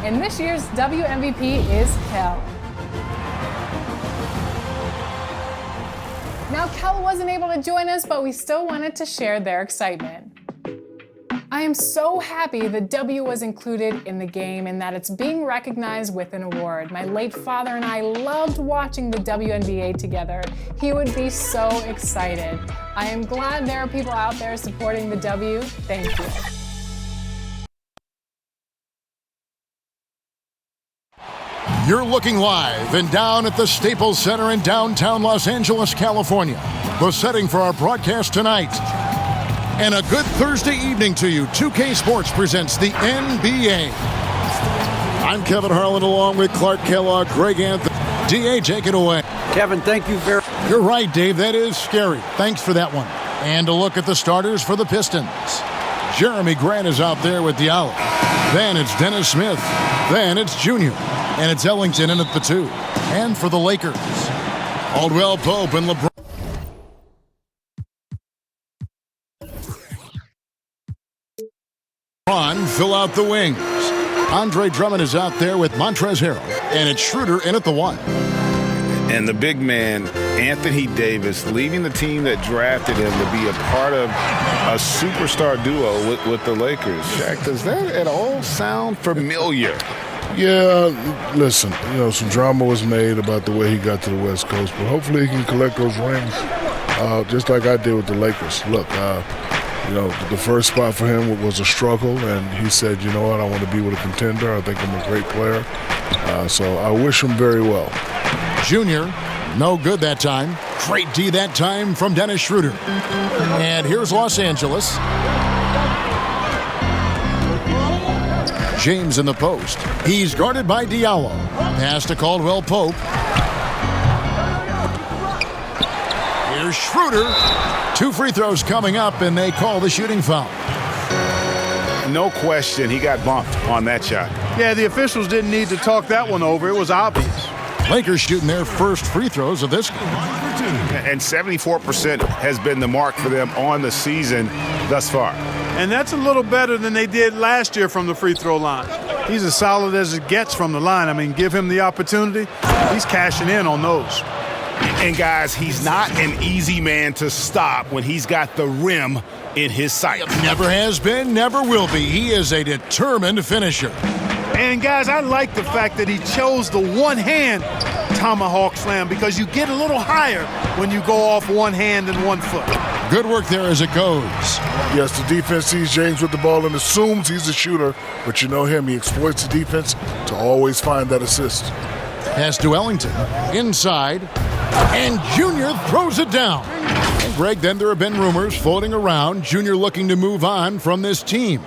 and this year's WMVP is Kel. Now, Kel wasn't able to join us, but we still wanted to share their excitement. I am so happy the W was included in the game and that it's being recognized with an award. My late father and I loved watching the WNBA together. He would be so excited. I am glad there are people out there supporting the W. Thank you. You're looking live and down at the Staples Center in downtown Los Angeles, California. The setting for our broadcast tonight. And a good Thursday evening to you. 2K Sports presents the NBA. I'm Kevin Harlan along with Clark Kellogg, Greg Anthony. DA, take it away. Kevin, thank you very much. You're right, Dave. That is scary. Thanks for that one. And a look at the starters for the Pistons. Jeremy Grant is out there with Diallo. Then it's Dennis Smith. Then it's Junior. And it's Ellington in at the 2. And for the Lakers, Caldwell Pope and LeBron. Fill out the wings. Andre Drummond is out there with Montrezl Harrell. And it's Schroeder in at the 1. And the big man, Anthony Davis, leaving the team that drafted him to be a part of a superstar duo with the Lakers. Shaq, does that at all sound familiar? Yeah, listen, some drama was made about the way he got to the West Coast, but hopefully he can collect those rings just like I did with the Lakers. Look, the first spot for him was a struggle, and he said, you know what, I want to be with a contender. I think I'm a great player. So I wish him very well. Junior, no good that time. Great D that time from Dennis Schroeder. And here's Los Angeles. James in the post. He's guarded by Diallo. Pass to Caldwell Pope. Here's Schroeder. 2 free throws coming up, and they call the shooting foul. No question, he got bumped on that shot. Yeah, the officials didn't need to talk that one over. It was obvious. Lakers shooting their first free throws of this game. And 74% has been the mark for them on the season thus far. And that's a little better than they did last year from the free throw line. He's as solid as it gets from the line. I mean, give him the opportunity. He's cashing in on those. And guys, he's not an easy man to stop when he's got the rim in his sight. Never has been, never will be. He is a determined finisher. And guys, I like the fact that he chose the one-hand tomahawk slam because you get a little higher when you go off one hand and 1 foot. Good work there as it goes. Yes, the defense sees James with the ball and assumes he's a shooter, but you know him, he exploits the defense to always find that assist. Pass to Ellington. Inside. And Junior throws it down. And Greg, then there have been rumors floating around, Junior looking to move on from this team.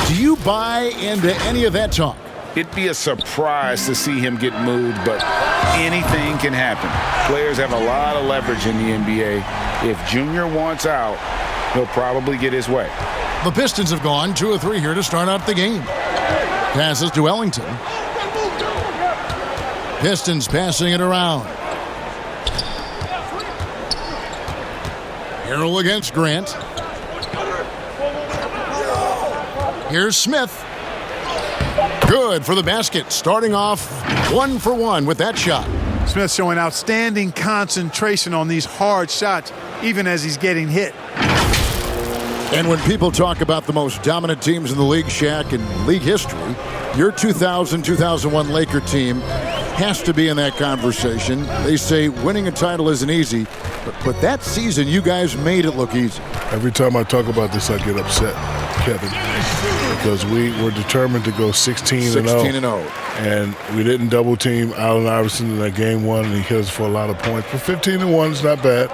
Do you buy into any of that talk? It'd be a surprise to see him get moved, but anything can happen. Players have a lot of leverage in the NBA. If Junior wants out, he'll probably get his way. The Pistons have gone 2 of 3 here to start out the game. Passes to Ellington. Pistons passing it around. Harrell against Grant. Here's Smith. Good for the basket. Starting off 1 for 1 with that shot. Smith showing outstanding concentration on these hard shots, even as he's getting hit. And when people talk about the most dominant teams in the league, Shaq, in league history, your 2000-2001 Laker team has to be in that conversation. They say winning a title isn't easy, but that season you guys made it look easy. Every time I talk about this, I get upset, Kevin, because we were determined to go 16-0. 16-0. And we didn't double team Allen Iverson in that game 1, and he hit us for a lot of points. But 15-1 is not bad.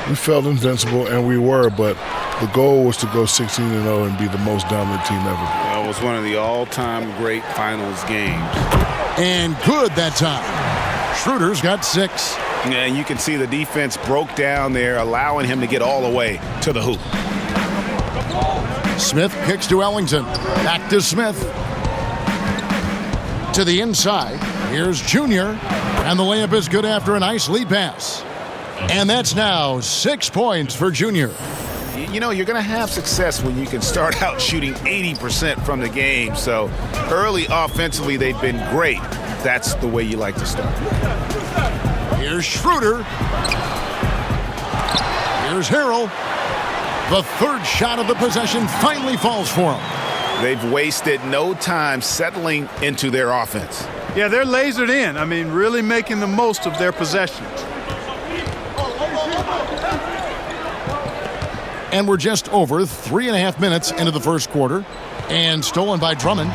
We felt invincible, and we were, but the goal was to go 16-0 and be the most dominant team ever. Well, it was one of the all-time great finals games. And good that time. Schroeder's got 6. Yeah, and you can see the defense broke down there, allowing him to get all the way to the hoop. Smith kicks to Ellington. Back to Smith. To the inside. Here's Junior. And the layup is good after a nice lead pass. And that's now 6 points for Junior. You know, you're going to have success when you can start out shooting 80% from the game. So early offensively, they've been great. That's the way you like to start. Here's Schroeder. Here's Harrell. The third shot of the possession finally falls for him. They've wasted no time settling into their offense. Yeah, they're lasered in. I mean, really making the most of their possessions. And we're just over 3.5 minutes into the first quarter. And stolen by Drummond.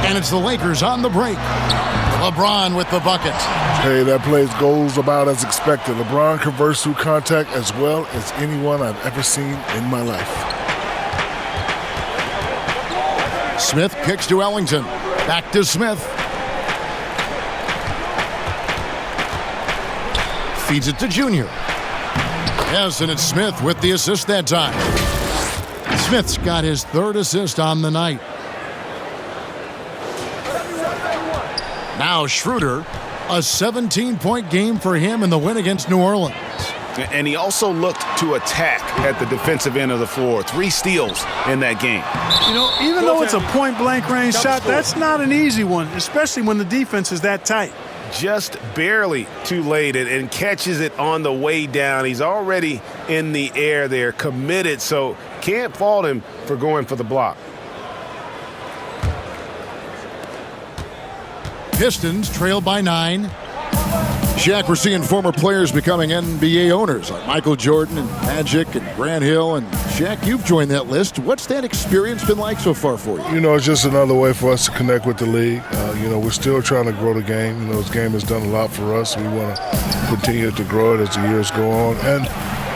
And it's the Lakers on the break. LeBron with the bucket. Hey, that play goes about as expected. LeBron converts through contact as well as anyone I've ever seen in my life. Smith kicks to Ellington. Back to Smith. Feeds it to Junior. Yes, and it's Smith with the assist that time. Smith's got his third assist on the night. Now Schroeder, a 17-point game for him in the win against New Orleans. And he also looked to attack at the defensive end of the floor. 3 steals in that game. You know, even though it's a point-blank range shot, that's not an easy one, especially when the defense is that tight. Just barely too late and catches it on the way down. He's already in the air there, committed, so can't fault him for going for the block. Pistons trail by 9. Shaq, we're seeing former players becoming NBA owners like Michael Jordan and Magic and Grant Hill. And Shaq, you've joined that list. What's that experience been like so far for you? You know, it's just another way for us to connect with the league. You know, we're still trying to grow the game. You know, this game has done a lot for us. We want to continue to grow it as the years go on. And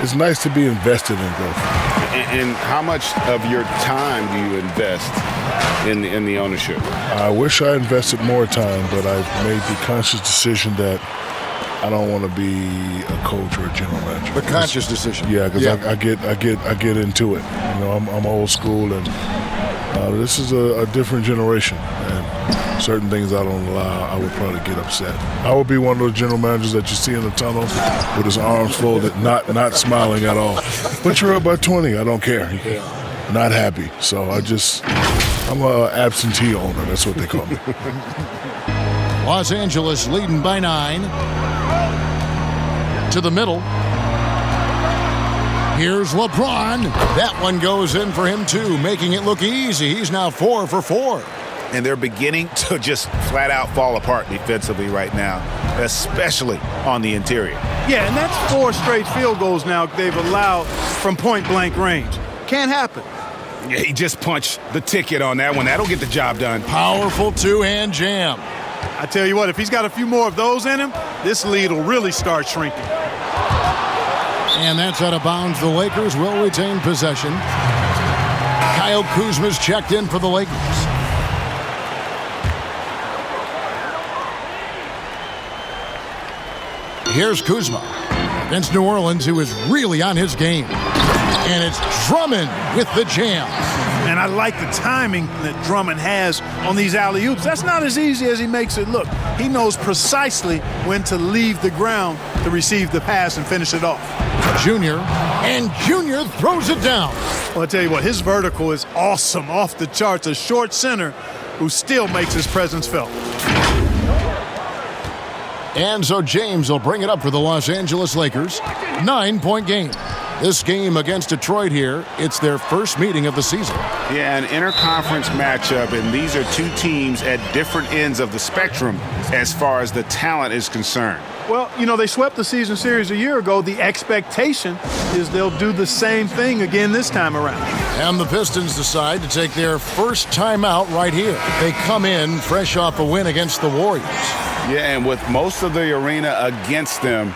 it's nice to be invested in growth. And how much of your time do you invest in the ownership? I wish I invested more time, but I've made the conscious decision that I don't want to be a coach or a general manager. A conscious decision. Yeah, because I get into it. You know, I'm old school, and this is a different generation, and certain things I don't allow, I would probably get upset. I would be one of those general managers that you see in the tunnel with his arms folded, not smiling at all. But you're up by 20. I don't care. Not happy. So I'm an absentee owner. That's what they call me. Los Angeles leading by 9. To the middle. Here's LeBron. That one goes in for him too, making it look easy. He's now 4 for 4. And they're beginning to just flat out fall apart defensively right now, especially on the interior. Yeah, and that's 4 straight field goals now they've allowed from point-blank range. Can't happen. Yeah, he just punched the ticket on that one. That'll get the job done. Powerful two-hand jam. I tell you what, if he's got a few more of those in him, this lead will really start shrinking. And that's out of bounds. The Lakers will retain possession. Kyle Kuzma's checked in for the Lakers. Here's Kuzma against New Orleans, who is really on his game. And it's Drummond with the jam. And I like the timing that Drummond has on these alley-oops. That's not as easy as he makes it look. He knows precisely when to leave the ground to receive the pass and finish it off. Junior, and Junior throws it down. Well, I tell you what, his vertical is awesome, off the charts. A short center who still makes his presence felt. And so James will bring it up for the Los Angeles Lakers. 9-point game. This game against Detroit here, it's their first meeting of the season. Yeah, an interconference matchup, and these are two teams at different ends of the spectrum as far as the talent is concerned. Well, you know, they swept the season series a year ago. The expectation is they'll do the same thing again this time around. And the Pistons decide to take their first time out right here. They come in fresh off a win against the Warriors. Yeah, and with most of the arena against them,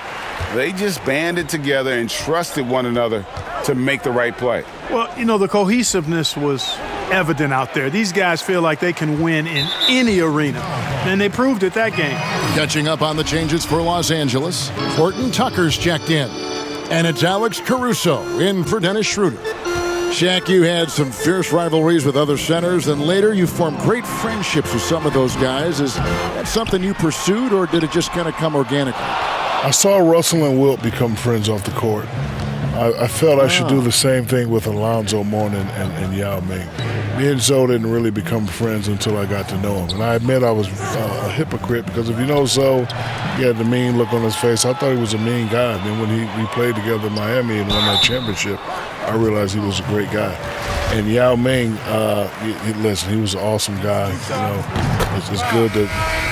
they just banded together and trusted one another to make the right play. Well, you know, the cohesiveness was evident out there. These guys feel like they can win in any arena, and they proved it that game. Catching up on the changes for Los Angeles, Horton Tucker's checked in, and it's Alex Caruso in for Dennis Schroeder. Shaq, you had some fierce rivalries with other centers, and later you formed great friendships with some of those guys. Is that something you pursued, or did it just kind of come organically? I saw Russell and Wilt become friends off the court. I felt I should do the same thing with Alonzo Mourning and Yao Ming. Me and Zoe didn't really become friends until I got to know him. And I admit I was a hypocrite because if you know Zoe, he had the mean look on his face. I thought he was a mean guy. And then when we played together in Miami and won that championship, I realized he was a great guy. And Yao Ming, listen, he was an awesome guy. You know, it's good that.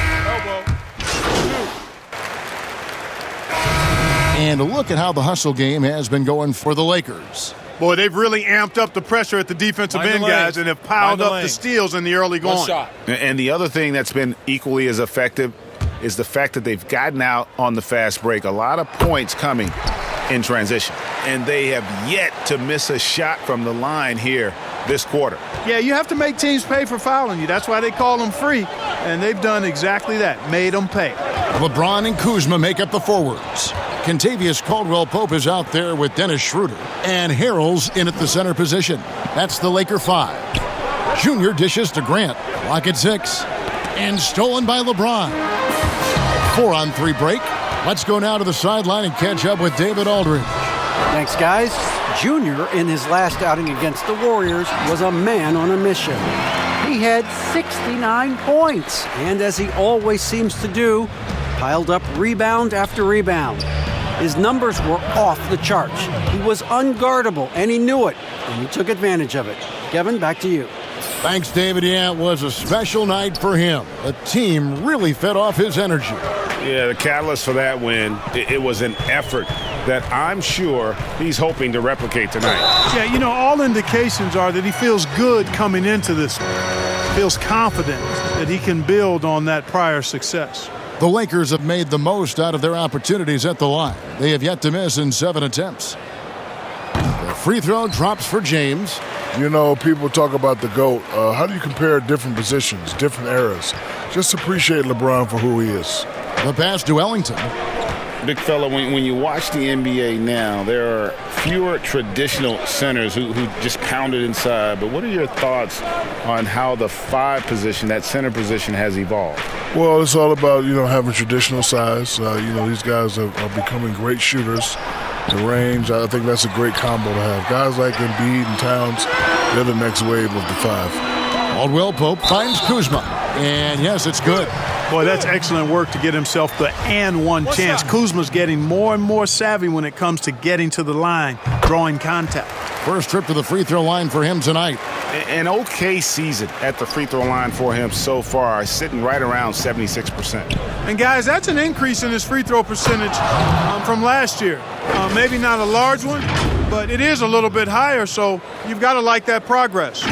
And a look at how the hustle game has been going for the Lakers. Boy, they've really amped up the pressure at the defensive end, guys, and have piled up the steals in the early going. And the other thing that's been equally as effective is the fact that they've gotten out on the fast break. A lot of points coming in transition. And they have yet to miss a shot from the line here this quarter. Yeah, you have to make teams pay for fouling you. That's why they call them free. And they've done exactly that, made them pay. LeBron and Kuzma make up the forwards. Kentavious Caldwell-Pope is out there with Dennis Schroeder. And Harrell's in at the center position. That's the Laker 5. Junior dishes to Grant. Clock at 6. And stolen by LeBron. 4-on-3 break. Let's go now to the sideline and catch up with David Aldridge. Thanks, guys. Junior, in his last outing against the Warriors, was a man on a mission. He had 69 points, and as he always seems to do, piled up rebound after rebound. His numbers were off the charts. He was unguardable, and he knew it, and he took advantage of it. Kevin, back to you. Thanks, David. Yeah, it was a special night for him. The team really fed off his energy. Yeah, the catalyst for that win, it was an effort that I'm sure he's hoping to replicate tonight. Yeah, you know, all indications are that he feels good coming into this. Feels confident that he can build on that prior success. The Lakers have made the most out of their opportunities at the line. They have yet to miss in 7 attempts. The free throw drops for James. You know, people talk about the GOAT. How do you compare different positions, different eras? Just appreciate LeBron for who he is. The pass to Ellington. Big fella, when you watch the NBA now, there are fewer traditional centers who just pounded inside. But what are your thoughts on how the 5 position, that center position, has evolved? Well, it's all about, having traditional size. These guys are becoming great shooters. The range, I think that's a great combo to have. Guys like Embiid and Towns, they're the next wave of the 5. Caldwell-Pope finds Kuzma. And yes, it's good. Boy, that's excellent work to get himself the and one chance. Kuzma's getting more and more savvy when it comes to getting to the line, drawing contact. First trip to the free throw line for him tonight. An okay season at the free throw line for him so far, sitting right around 76%. And guys, that's an increase in his free throw percentage from last year. Maybe not a large one, but it is a little bit higher, so you've got to like that progress.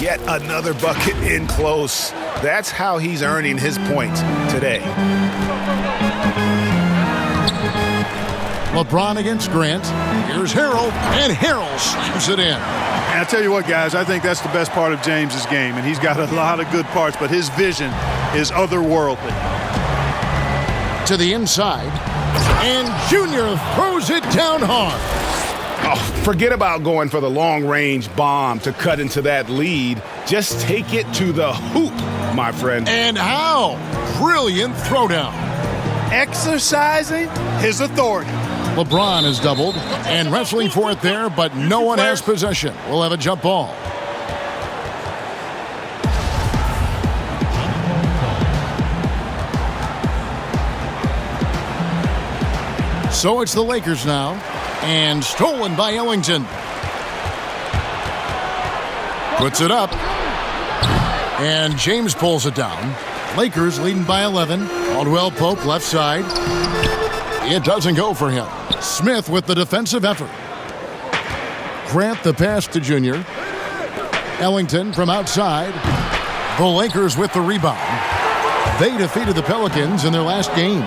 Yet another bucket in close. That's how he's earning his points today. LeBron against Grant. Here's Harrell, and Harrell slams it in. And I tell you what, guys, I think that's the best part of James's game, and he's got a lot of good parts, but his vision is otherworldly. To the inside, and Junior throws it down hard. Oh, forget about going for the long-range bomb to cut into that lead. Just take it to the hoop, my friend. And how? Brilliant throwdown. Exercising his authority. LeBron is doubled and wrestling for it there, but no one has possession. We'll have a jump ball. So it's the Lakers now, and stolen by Ellington. Puts it up, and James pulls it down. Lakers leading by 11. Caldwell-Pope left side. It doesn't go for him. Smith with the defensive effort. Grant the pass to Junior. Ellington from outside. The Lakers with the rebound. They defeated the Pelicans in their last game.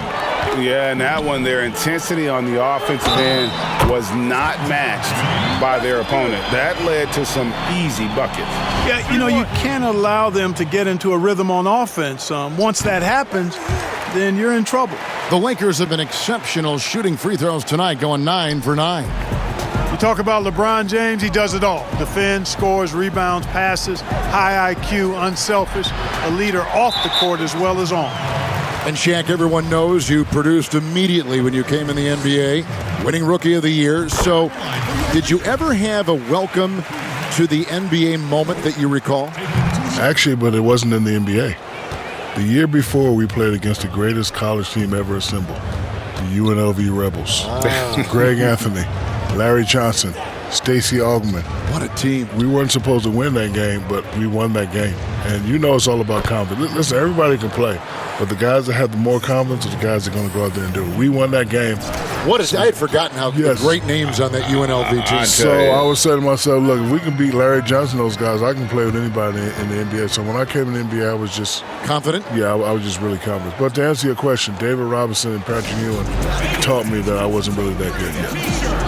Yeah, and that one, their intensity on the offensive end was not matched by their opponent. That led to some easy buckets. Yeah, you can't allow them to get into a rhythm on offense. Once that happens, then you're in trouble. The Lakers have been exceptional shooting free throws tonight, going 9 for 9. You talk about LeBron James, he does it all. Defends, scores, rebounds, passes, high IQ, unselfish, a leader off the court as well as on. And Shaq, everyone knows you produced immediately when you came in the NBA, winning Rookie of the Year. So did you ever have a welcome to the NBA moment that you recall? Actually, but it wasn't in the NBA. The year before, we played against the greatest college team ever assembled, the UNLV Rebels. Greg Anthony, Larry Johnson, Stacey Augmon. What a team. We weren't supposed to win that game, but we won that game. And you know it's all about confidence. Listen, everybody can play, but the guys that have the more confidence are the guys that are going to go out there and do it. We won that game. I had forgotten how great names on that UNLV team. So I was saying to myself, look, if we can beat Larry Johnson, those guys, I can play with anybody in the NBA. So when I came in the NBA, I was just confident? Yeah, I was just really confident. But to answer your question, David Robinson and Patrick Ewing taught me that I wasn't really that good yet.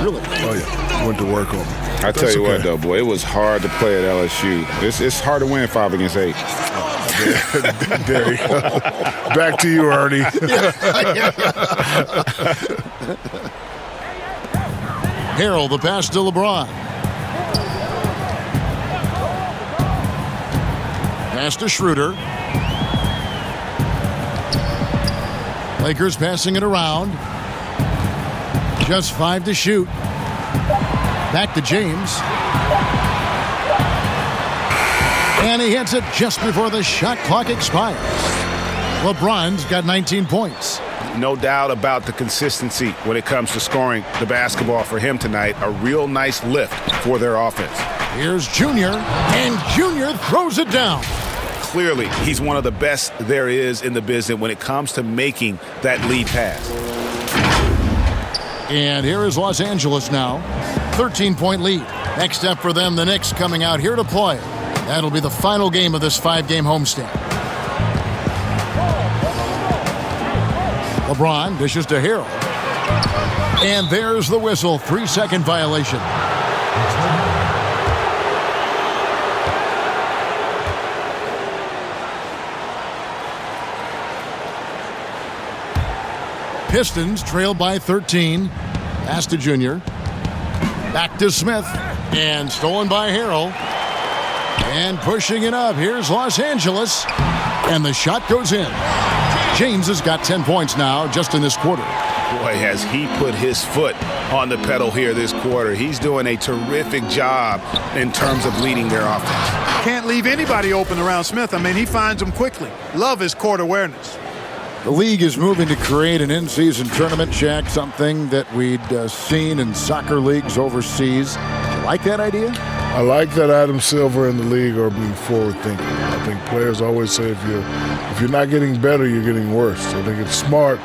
Really? Oh, yeah. Went to work on me. I tell you what, though, boy, it was hard to play at LSU. It's hard to win 5 against 8. There you go. Back to you, Ernie. Harrell, the pass to LeBron. Pass to Schroeder. Lakers passing it around. Just 5 to shoot. Back to James. And he hits it just before the shot clock expires. LeBron's got 19 points. No doubt about the consistency when it comes to scoring the basketball for him tonight. A real nice lift for their offense. Here's Junior, and Junior throws it down. Clearly, he's one of the best there is in the business when it comes to making that lead pass. And here is Los Angeles now. 13-point lead. Next step for them, the Knicks coming out here to play. That'll be the final game of this 5-game homestand. LeBron dishes to Harrell. And there's the whistle. 3-second violation. Pistons trail by 13. Pass to Junior. Back to Smith. And stolen by Harrell. And pushing it up. Here's Los Angeles. And the shot goes in. James has got 10 points now just in this quarter. Boy, has he put his foot on the pedal here this quarter. He's doing a terrific job in terms of leading their offense. Can't leave anybody open around Smith. I mean, he finds them quickly. Love his court awareness. The league is moving to create an in-season tournament, Shaq, something that we'd seen in soccer leagues overseas. Do you like that idea? I like that Adam Silver and the league are being forward-thinking. I think players always say if you're not getting better, you're getting worse. I think it's smart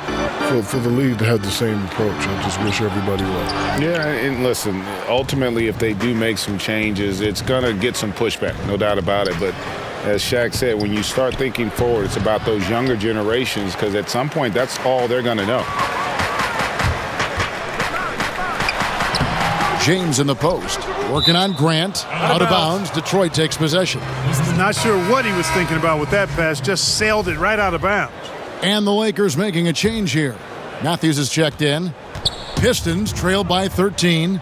for the league to have the same approach. I just wish everybody well. Yeah, and listen, ultimately, if they do make some changes, it's going to get some pushback, no doubt about it. But as Shaq said, when you start thinking forward, it's about those younger generations, because at some point, that's all they're going to know. James in the post, working on Grant, out of bounds. Detroit takes possession. Not sure what he was thinking about with that pass, just sailed it right out of bounds. And the Lakers making a change here. Matthews is checked in. Pistons trail by 13.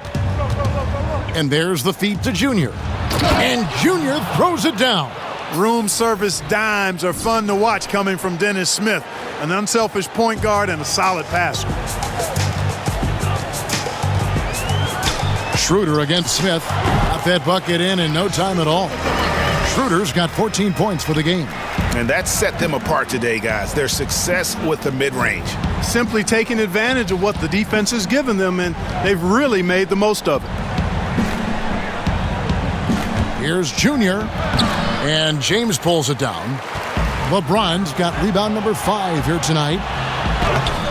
And there's the feed to Junior. And Junior throws it down. Room service dimes are fun to watch coming from Dennis Smith, an unselfish point guard and a solid passer. Schroeder against Smith. Got that bucket in no time at all. Schroeder's got 14 points for the game. And that set them apart today, guys. Their success with the mid-range. Simply taking advantage of what the defense has given them, and they've really made the most of it. Here's Junior. And James pulls it down. LeBron's got rebound number 5 here tonight.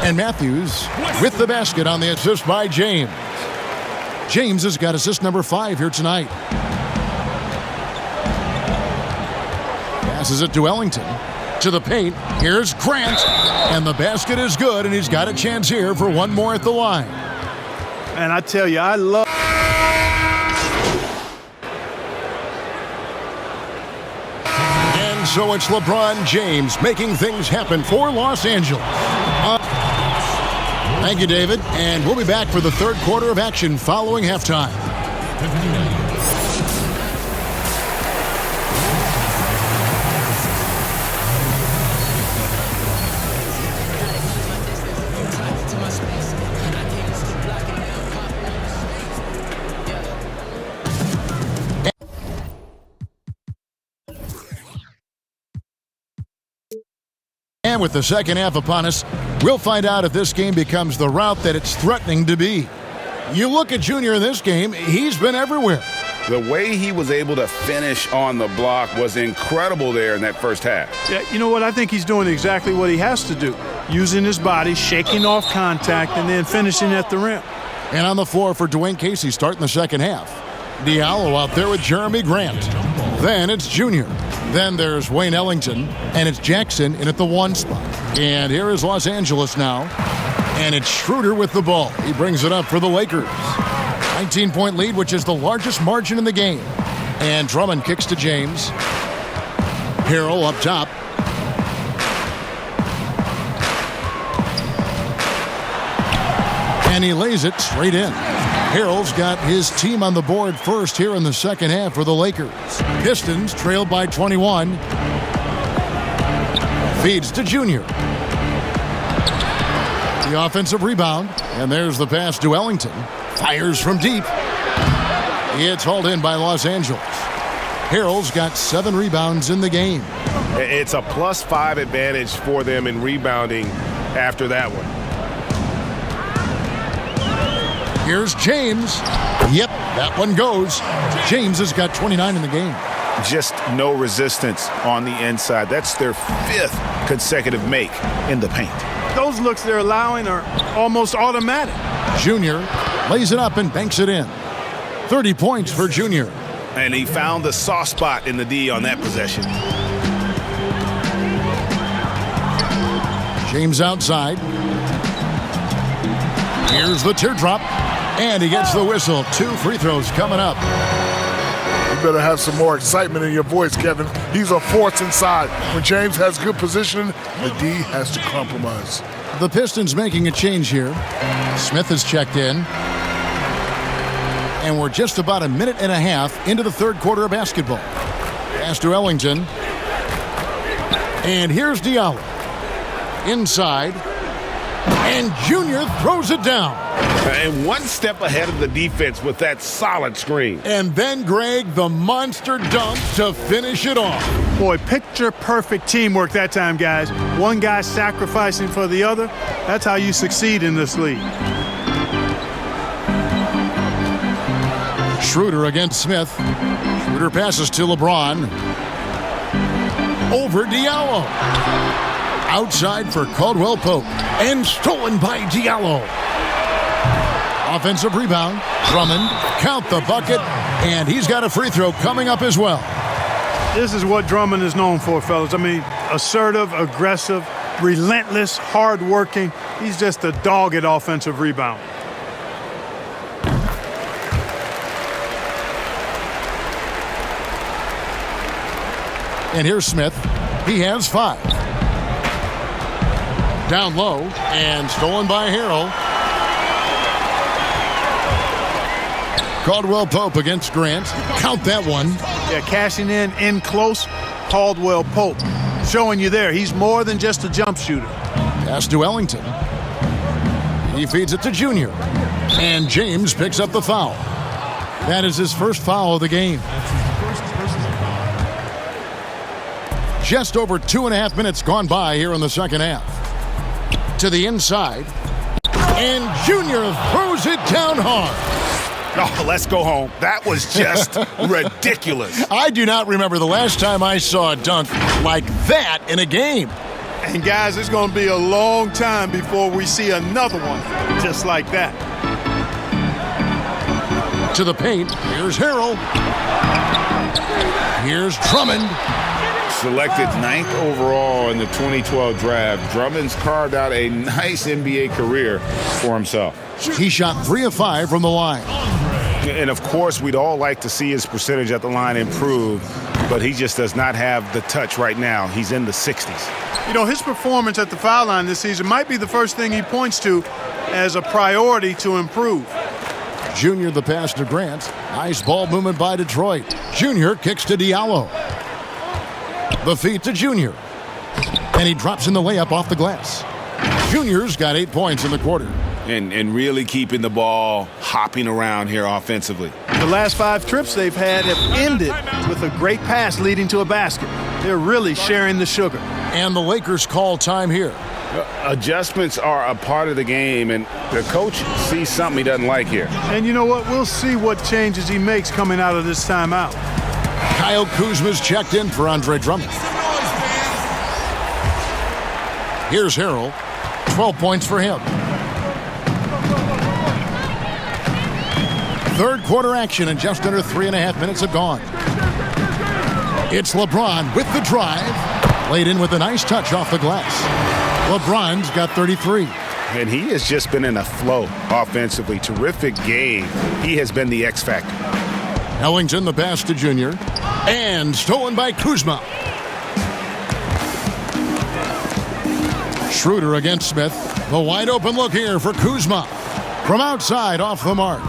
And Matthews with the basket on the assist by James. James has got assist number 5 here tonight. Passes it to Ellington. To the paint. Here's Grant. And the basket is good, and he's got a chance here for one more at the line. And I tell you, I love... And so it's LeBron James making things happen for Los Angeles. Thank you, David. And we'll be back for the third quarter of action following halftime. with the second half upon us, we'll find out if this game becomes the rout that it's threatening to be. You look at Junior in this game, he's been everywhere. The way he was able to finish on the block was incredible there in that first half. Yeah, you know what? I think he's doing exactly what he has to do. Using his body, shaking off contact, and then finishing at the rim. And on the floor for Dwayne Casey starting the second half. Diallo out there with Jeremy Grant. Then it's Junior. Then there's Wayne Ellington, and it's Jackson in at the 1 spot. And here is Los Angeles now, and it's Schroeder with the ball. He brings it up for the Lakers. 19-point lead, which is the largest margin in the game. And Drummond kicks to James. Harrell up top. And he lays it straight in. Harrell's got his team on the board first here in the second half for the Lakers. Pistons trailed by 21. Feeds to Junior. The offensive rebound. And there's the pass to Ellington. Fires from deep. It's hauled in by Los Angeles. Harrell's got 7 rebounds in the game. It's a +5 advantage for them in rebounding after that one. Here's James. Yep, that one goes. James has got 29 in the game. Just no resistance on the inside. That's their 5th consecutive make in the paint. Those looks they're allowing are almost automatic. Junior lays it up and banks it in. 30 points for Junior. And he found the soft spot in the D on that possession. James outside. Here's the teardrop. And he gets the whistle. 2 free throws coming up. You better have some more excitement in your voice, Kevin. He's a force inside. When James has good positioning, the D has to compromise. The Pistons making a change here. Smith has checked in. And we're just about a minute and a half into the third quarter of basketball. Pass to Ellington. And here's Diallo. Inside. And Junior throws it down. And one step ahead of the defense with that solid screen. And then Greg, the monster dunk to finish it off. Boy, picture-perfect teamwork that time, guys. One guy sacrificing for the other. That's how you succeed in this league. Schroeder against Smith. Schroeder passes to LeBron. Over Diallo. Outside for Caldwell Pope. And stolen by Diallo. Offensive rebound. Drummond. Count the bucket. And he's got a free throw coming up as well. This is what Drummond is known for, fellas. I mean, assertive, aggressive, relentless, hard-working. He's just a dog at offensive rebound. And here's Smith. He has 5. Down low and stolen by Harrell. Caldwell Pope against Grant. Count that one. Yeah, cashing in close. Caldwell Pope showing you there. He's more than just a jump shooter. Pass to Ellington. He feeds it to Junior. And James picks up the foul. That is his first foul of the game. Just over 2.5 minutes gone by here in the second half. To the inside. And Junior throws it down hard. Oh, let's go home. That was just ridiculous. I do not remember the last time I saw a dunk like that in a game. And guys, it's going to be a long time before we see another one just like that. To the paint. Here's Harrell. Here's Drummond. Selected 9th overall in the 2012 draft, Drummond's carved out a nice NBA career for himself. He shot 3 of 5 from the line. And of course, we'd all like to see his percentage at the line improve, but he just does not have the touch right now. He's in the 60s. You know, his performance at the foul line this season might be the first thing he points to as a priority to improve. Junior the pass to Grant. Nice ball movement by Detroit. Junior kicks to Diallo. The feed to Junior. And he drops in the layup off the glass. Junior's got 8 points in the quarter. And really keeping the ball hopping around here offensively. The last 5 trips they've had have ended with a great pass leading to a basket. They're really sharing the sugar. And the Lakers call time here. Adjustments are a part of the game, and the coach sees something he doesn't like here. And you know what? We'll see what changes he makes coming out of this timeout. Kyle Kuzma's checked in for Andre Drummond. Here's Harrell. 12 points for him. Third quarter action, and just under 3.5 minutes have gone. It's LeBron with the drive. Laid in with a nice touch off the glass. LeBron's got 33. And he has just been in a flow offensively. Terrific game. He has been the X factor. Ellington the pass to Junior. And stolen by Kuzma. Schroeder against Smith. The wide open look here for Kuzma. From outside, off the mark.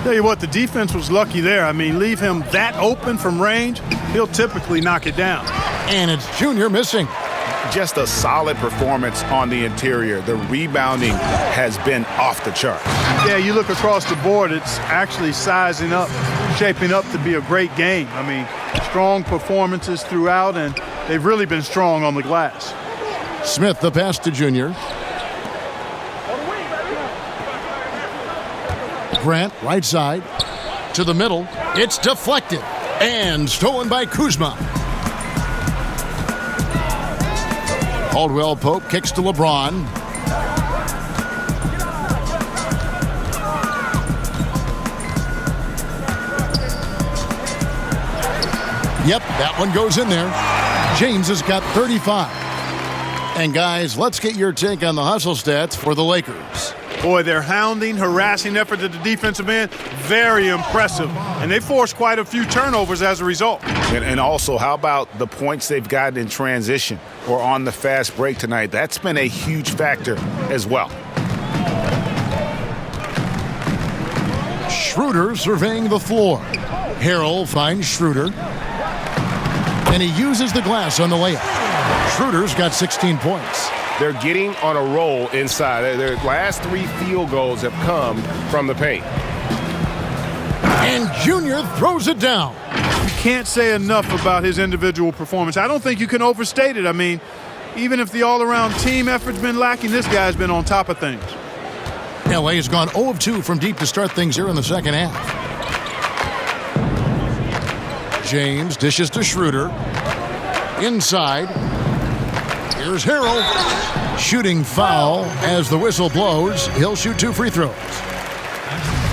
Tell you what, the defense was lucky there. I mean, leave him that open from range, he'll typically knock it down. And it's Junior missing. Just a solid performance on the interior. The rebounding has been off the chart. Yeah, you look across the board, it's actually sizing up, shaping up to be a great game. I mean, strong performances throughout, and they've really been strong on the glass. Smith the pass to Junior. Grant, right side, to the middle. It's deflected and stolen by Kuzma. Caldwell Pope kicks to LeBron. Yep, that one goes in there. James has got 35. And guys, let's get your take on the hustle stats for the Lakers. Boy, their hounding, harassing effort at the defensive end, very impressive. And they forced quite a few turnovers as a result. And also, how about the points they've gotten in transition or on the fast break tonight? That's been a huge factor as well. Schroeder surveying the floor. Harrell finds Schroeder. And he uses the glass on the layup. Schroeder's got 16 points. They're getting on a roll inside. Their last 3 field goals have come from the paint. And Junior throws it down. You can't say enough about his individual performance. I don't think you can overstate it. I mean, even if the all-around team effort's been lacking, this guy's been on top of things. LA has gone 0 of 2 from deep to start things here in the second half. James dishes to Schroeder. Inside. Here's Harrell. Shooting foul as the whistle blows. He'll shoot 2 free throws.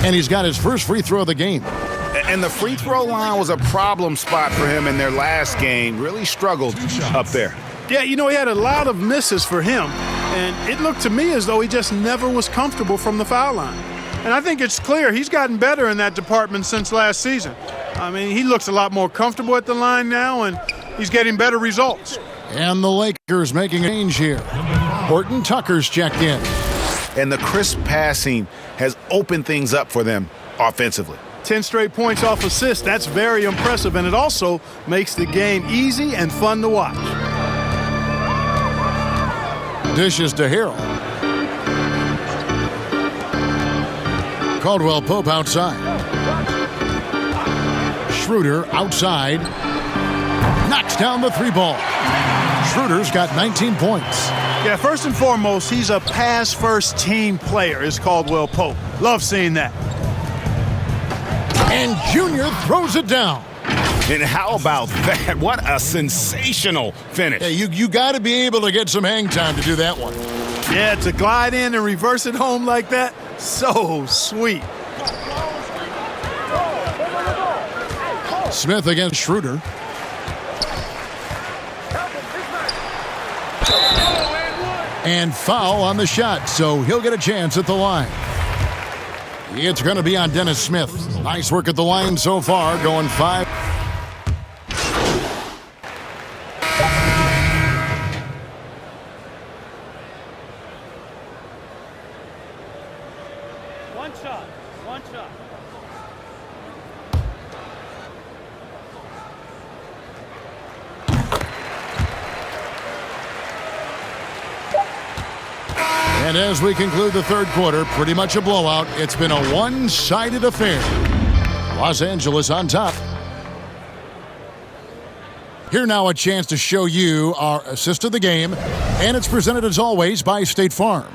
And he's got his first free throw of the game. And the free throw line was a problem spot for him in their last game. Really struggled up there. Yeah, you know, he had a lot of misses for him. And it looked to me as though he just never was comfortable from the foul line. And I think it's clear he's gotten better in that department since last season. I mean, he looks a lot more comfortable at the line now, and he's getting better results. And the Lakers making a change here. Horton Tucker's checked in. And the crisp passing has opened things up for them offensively. 10 straight points off assists. That's very impressive, and it also makes the game easy and fun to watch. Dishes to Harrell. Caldwell Pope outside. Schroeder outside. Knocks down the 3 ball. Schroeder's got 19 points. Yeah, first and foremost, he's a pass-first team player, is Caldwell Pope. Love seeing that. And Junior throws it down. And how about that? What a sensational finish. Hey, you got to be able to get some hang time to do that one. Yeah, to glide in and reverse it home like that, so sweet. Smith against Schroeder. And foul on the shot, so he'll get a chance at the line. It's going to be on Dennis Smith. Nice work at the line so far, going 5. One shot. And as we conclude the third quarter, pretty much a blowout. It's been a one-sided affair. Los Angeles on top. Here now a chance to show you our assist of the game, and it's presented as always by State Farm.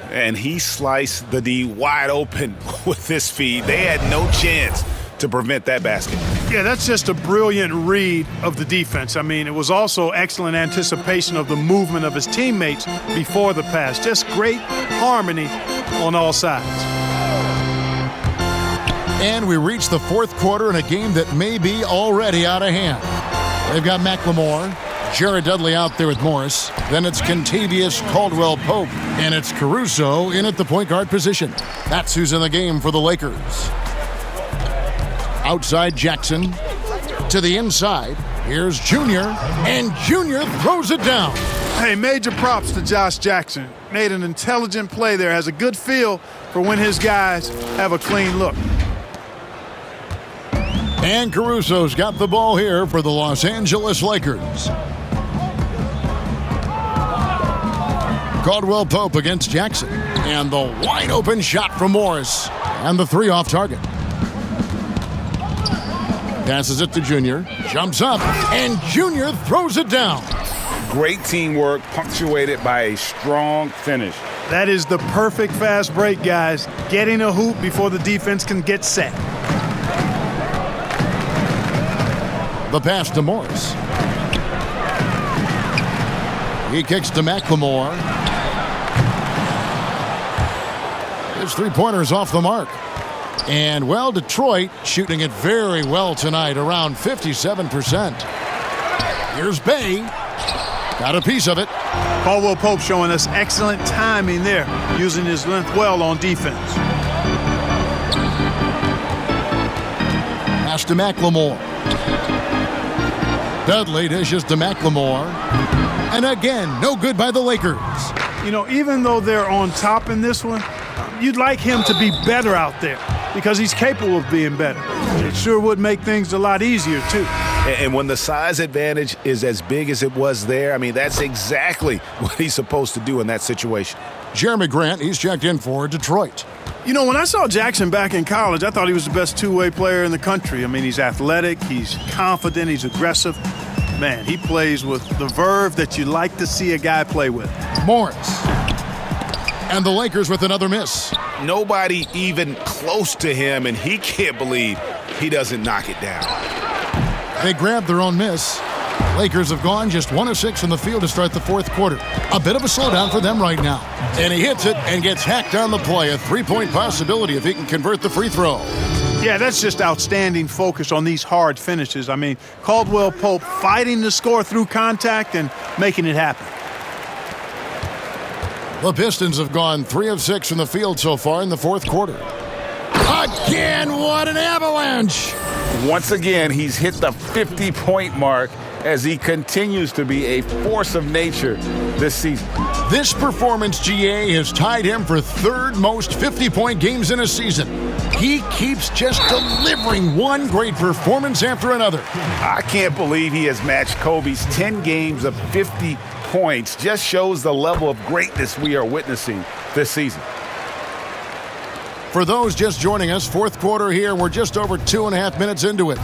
And he sliced the D wide open with this feed. They had no chance to prevent that basket. Yeah, that's just a brilliant read of the defense. I mean, it was also excellent anticipation of the movement of his teammates before the pass. Just great harmony on all sides. And we reach the fourth quarter in a game that may be already out of hand. They've got McLemore, Jared Dudley out there with Morris. Then it's Kentavious Caldwell-Pope, and it's Caruso in at the point guard position. That's who's in the game for the Lakers. Outside Jackson to the inside. Here's Junior, and Junior throws it down. Hey, major props to Josh Jackson. Made an intelligent play there, has a good feel for when his guys have a clean look. And Caruso's got the ball here for the Los Angeles Lakers. Caldwell-Pope against Jackson. And the wide open shot from Morris. And the three off target. Passes it to Junior. Jumps up. And Junior throws it down. Great teamwork punctuated by a strong finish. That is the perfect fast break, guys. Getting a hoop before the defense can get set. The pass to Morris. He kicks to McLemore. His three-pointer's off the mark. And, well, Detroit shooting it very well tonight, around 57%. Here's Bay. Got a piece of it. Caldwell-Pope showing us excellent timing there, using his length well on defense. Pass to McLemore. Dudley dishes to McLemore. And again, no good by the Lakers. You know, even though they're on top in this one, you'd like him to be better out there because he's capable of being better. It sure would make things a lot easier, too. And when the size advantage is as big as it was there, I mean, that's exactly what he's supposed to do in that situation. Jeremy Grant, he's checked in for Detroit. You know, when I saw Jackson back in college, I thought he was the best two-way player in the country. I mean, he's athletic, he's confident, he's aggressive. Man, he plays with the verve that you like to see a guy play with. Morris. And the Lakers with another miss. Nobody even close to him, and he can't believe he doesn't knock it down. They grabbed their own miss. Lakers have gone just 1 of 6 from the field to start the fourth quarter. A bit of a slowdown for them right now. And he hits it and gets hacked on the play. A three-point possibility if he can convert the free throw. Yeah, that's just outstanding focus on these hard finishes. I mean, Caldwell-Pope fighting to score through contact and making it happen. The Pistons have gone 3 of 6 from the field so far in the fourth quarter. Again, what an avalanche! Once again, he's hit the 50-point mark as he continues to be a force of nature this season. This performance, GA, has tied him for third most 50-point games in a season. He keeps just delivering one great performance after another. I can't believe he has matched Kobe's 10 games of 50 points. Just shows the level of greatness we are witnessing this season. For those just joining us, fourth quarter here, we're just over 2.5 minutes into it.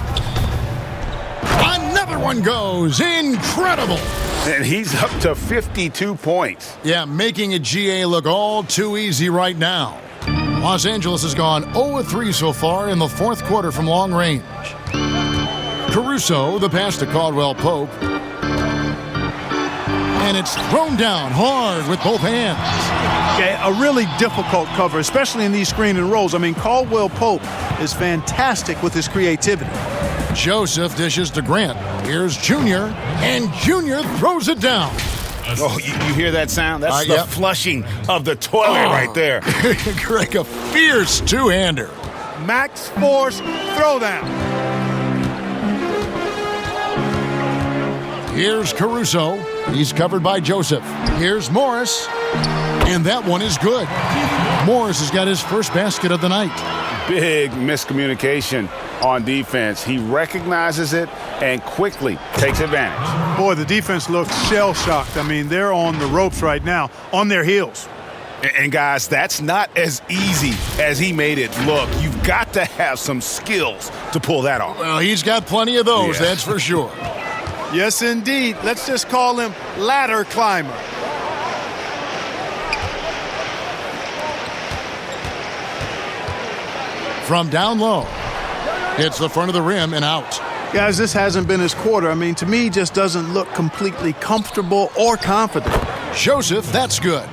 Another one goes. Incredible. And he's up to 52 points. Yeah, making a GA look all too easy right now. Los Angeles has gone 0 of 3 so far in the fourth quarter from long range. Caruso, the pass to Caldwell-Pope. And it's thrown down hard with both hands. Okay, a really difficult cover, especially in these screen and rolls. I mean, Caldwell-Pope is fantastic with his creativity. Joseph dishes to Grant. Here's Junior, and Junior throws it down. Oh, you hear that sound? That's the yep. flushing of the toilet right there. Greg, a fierce two-hander. Max Force throwdown. Here's Caruso. He's covered by Joseph. Here's Morris. And that one is good. Morris has got his first basket of the night. Big miscommunication on defense. He recognizes it and quickly takes advantage. Boy, the defense looks shell-shocked. I mean, they're on the ropes right now, on their heels. And guys, that's not as easy as he made it look. You've got to have some skills to pull that off. Well, he's got plenty of those, that's for sure. Yes, indeed. Let's just call him ladder climber. From down low, hits the front of the rim and out. Guys, this hasn't been his quarter. I mean, to me, he just doesn't look completely comfortable or confident. Joseph, that's good.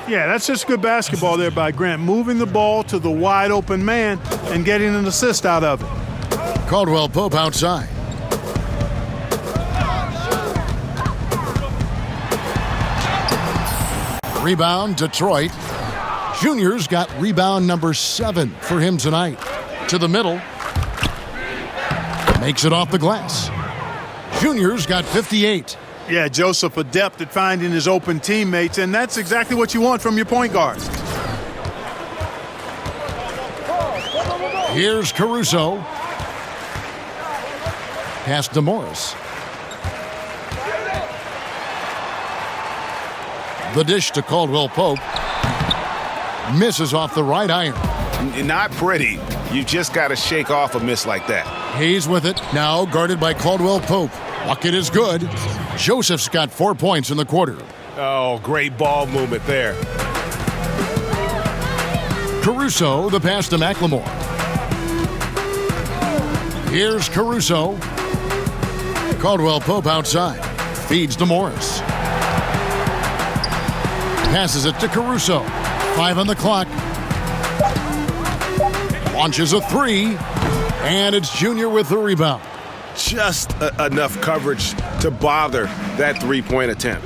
Yeah, that's just good basketball there by Grant, moving the ball to the wide open man and getting an assist out of it. Caldwell Pope outside. Rebound, Detroit. Junior's got rebound number 7 for him tonight. To the middle. Makes it off the glass. Junior's got 58. Yeah, Joseph adept at finding his open teammates, and that's exactly what you want from your point guard. Here's Caruso. Pass to Morris. The dish to Caldwell Pope. Misses off the right iron. Not pretty. You just got to shake off a miss like that. Hayes with it, now guarded by Caldwell Pope. Bucket is good. Joseph's got 4 points in the quarter. Oh, great ball movement there. Caruso, the pass to McLemore. Here's Caruso. Caldwell Pope outside. Feeds to Morris. Passes it to Caruso. 5 on the clock. Launches a 3. And it's Junior with the rebound. Just enough coverage to bother that three-point attempt.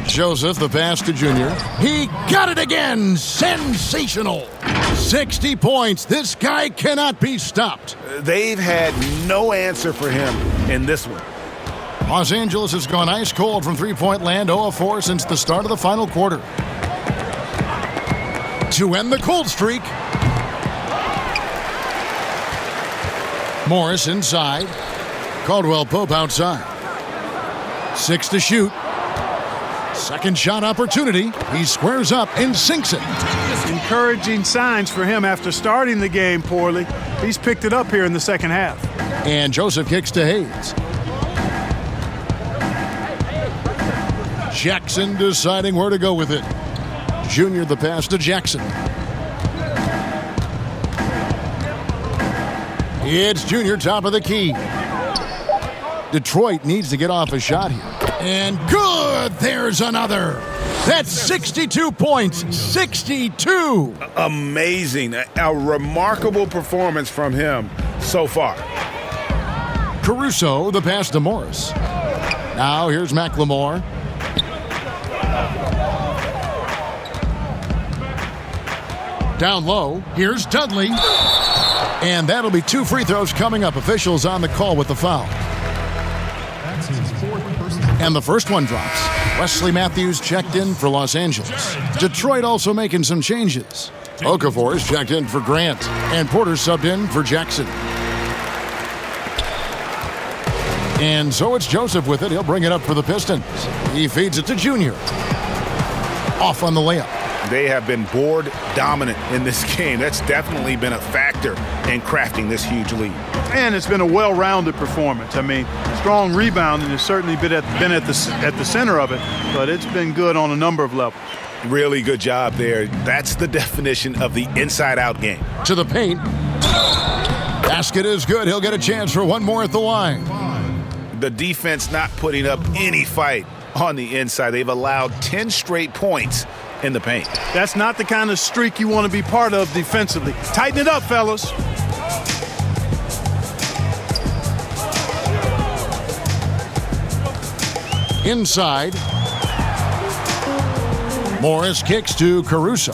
Joseph, the pass to Junior. He got it again. Sensational. 60 points. This guy cannot be stopped. They've had no answer for him in this one. Los Angeles has gone ice cold from three-point land, 0 of 4 since the start of the final quarter. To end the cold streak. Morris inside. Caldwell Pope outside. 6 to shoot. Second shot opportunity. He squares up and sinks it. Encouraging signs for him after starting the game poorly. He's picked it up here in the second half. And Joseph kicks to Hayes. Jackson deciding where to go with it. Junior the pass to Jackson. It's Junior top of the key. Detroit needs to get off a shot here. And good! There's another. That's 62 points. 62! Amazing. A remarkable performance from him so far. Caruso, the pass to Morris. Now here's McLemore. Down low, here's Dudley. And that'll be 2 free throws coming up. Officials on the call with the foul. And the first one drops. Wesley Matthews checked in for Los Angeles. Detroit also making some changes. Okafor's checked in for Grant. And Porter subbed in for Jackson. And so it's Joseph with it. He'll bring it up for the Pistons. He feeds it to Junior. Off on the layup. They have been board dominant in this game. That's definitely been a factor in crafting this huge lead. And it's been a well-rounded performance. I mean, strong rebounding has certainly been at the center of it, but it's been good on a number of levels. Really good job there. That's the definition of the inside-out game. To the paint. Basket is good. He'll get a chance for one more at the line. The defense not putting up any fight on the inside. They've allowed 10 straight points in the paint. That's not the kind of streak you want to be part of defensively. Tighten it up, fellas. Inside. Morris kicks to Caruso.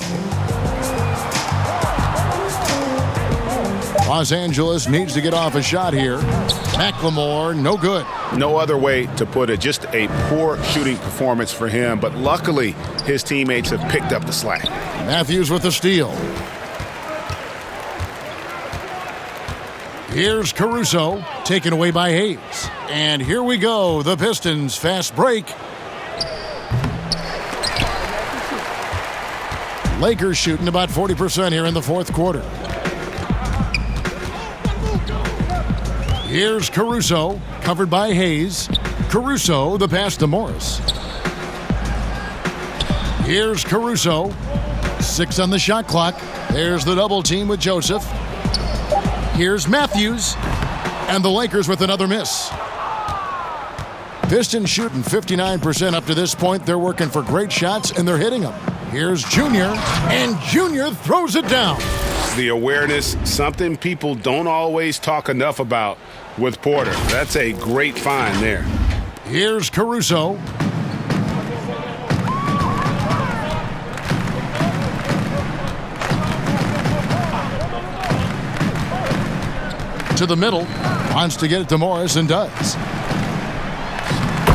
Los Angeles needs to get off a shot here. McLemore, no good. No other way to put it. Just a poor shooting performance for him, but luckily his teammates have picked up the slack. Matthews with the steal. Here's Caruso, taken away by Hayes. And here we go, the Pistons fast break. Lakers shooting about 40% here in the fourth quarter. Here's Caruso, covered by Hayes. Caruso, the pass to Morris. Here's Caruso. 6 on the shot clock. There's the double team with Joseph. Here's Matthews. And the Lakers with another miss. Pistons shooting 59% up to this point. They're working for great shots, and they're hitting them. Here's Junior, and Junior throws it down. The awareness, something people don't always talk enough about with Porter. That's a great find there. Here's Caruso. To the middle, wants to get it to Morris and does.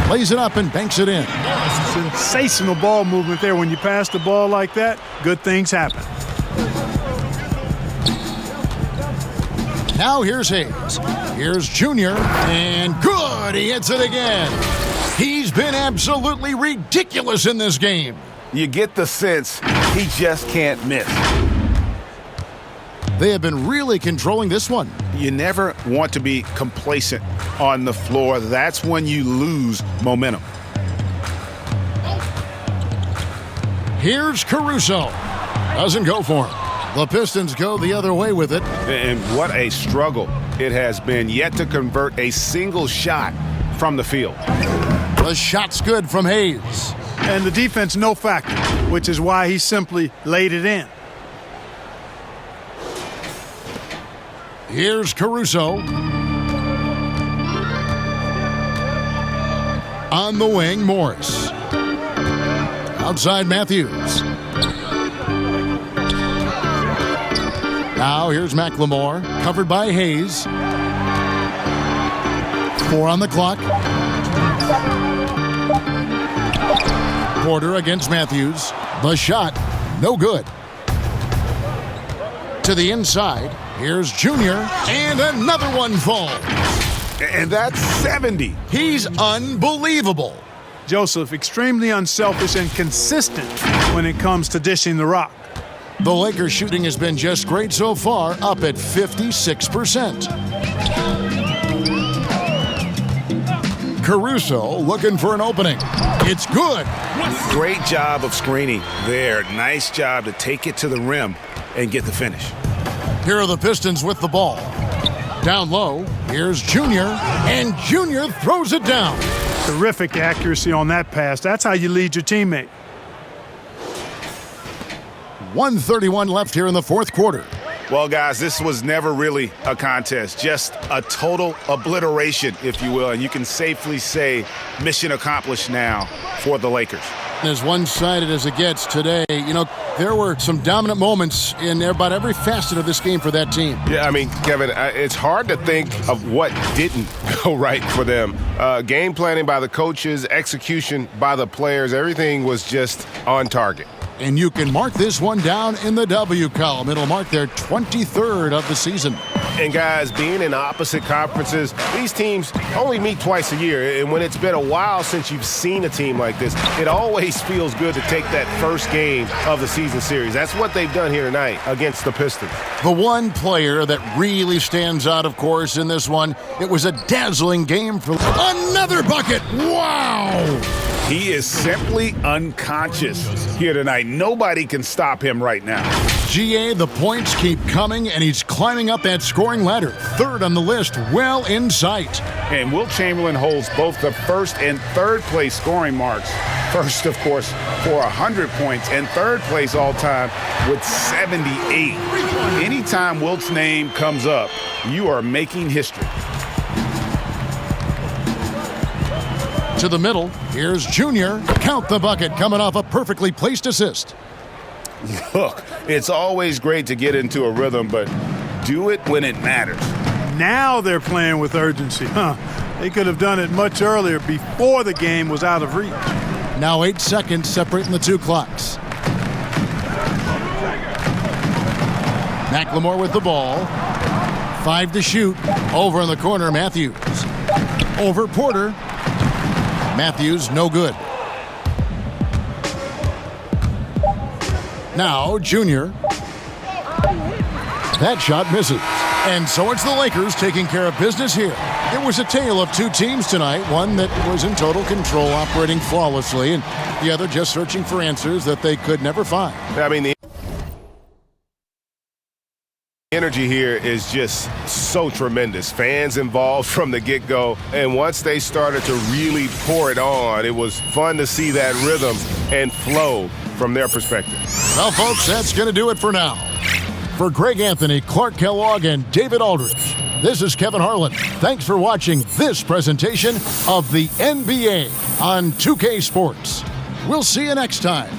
Lays it up and banks it in. Sensational ball movement there. When you pass the ball like that, good things happen. Now here's Hayes. Here's Junior, and good! He hits it again. He's been absolutely ridiculous in this game. You get the sense he just can't miss. They have been really controlling this one. You never want to be complacent on the floor. That's when you lose momentum. Here's Caruso. Doesn't go for him. The Pistons go the other way with it. And what a struggle it has been yet to convert a single shot from the field. The shot's good from Hayes. And the defense no factor, which is why he simply laid it in. Here's Caruso. On the wing, Morris. Outside Matthews. Now here's McLemore, covered by Hayes. 4 on the clock. Porter against Matthews. The shot, no good. To the inside, here's Junior, and another one falls. And that's 70. He's unbelievable. Joseph, extremely unselfish and consistent when it comes to dishing the rock. The Lakers' shooting has been just great so far, up at 56%. Caruso looking for an opening. It's good. Great job of screening there. Nice job to take it to the rim and get the finish. Here are the Pistons with the ball. Down low, here's Junior, and Junior throws it down. Terrific accuracy on that pass. That's how you lead your teammate. 1:31 left here in the fourth quarter. Well, guys, this was never really a contest, just a total obliteration, if you will. And you can safely say mission accomplished now for the Lakers. As one-sided as it gets today, you know, there were some dominant moments in about every facet of this game for that team. Yeah, I mean, Kevin, it's hard to think of what didn't go right for them. Game planning by the coaches, execution by the players, everything was just on target. And you can mark this one down in the W column. It'll mark their 23rd of the season. And guys, being in opposite conferences, these teams only meet twice a year. And when it's been a while since you've seen a team like this, it always feels good to take that first game of the season series. That's what they've done here tonight against the Pistons. The one player that really stands out, of course, in this one, it was a dazzling game for another bucket. Wow! He is simply unconscious here tonight. Nobody can stop him right now. GA, the points keep coming, and he's climbing up that scoring ladder. Third on the list, well in sight. And Wilt Chamberlain holds both the first and third place scoring marks. First, of course, for 100 points, and third place all time with 78. Anytime Wilt's name comes up, you are making history. To the middle, here's Junior. Count the bucket, coming off a perfectly placed assist. Look, it's always great to get into a rhythm, but do it when it matters. Now they're playing with urgency. They could have done it much earlier, before the game was out of reach. Now 8 seconds separating the two clocks. McLemore with the ball. 5 to shoot. Over in the corner, Matthews. Over Porter. Matthews, no good. Now, Junior. That shot misses. And so it's the Lakers taking care of business here. It was a tale of two teams tonight, one that was in total control, operating flawlessly, and the other just searching for answers that they could never find. I mean, the energy here is just so tremendous. Fans involved from the get-go, and once they started to really pour it on, it was fun to see that rhythm and flow from their perspective. Well, folks, that's going to do it for now. For Greg Anthony, Clark Kellogg, and David Aldridge, this is Kevin Harlan. Thanks for watching this presentation of the NBA on 2K Sports. We'll see you next time.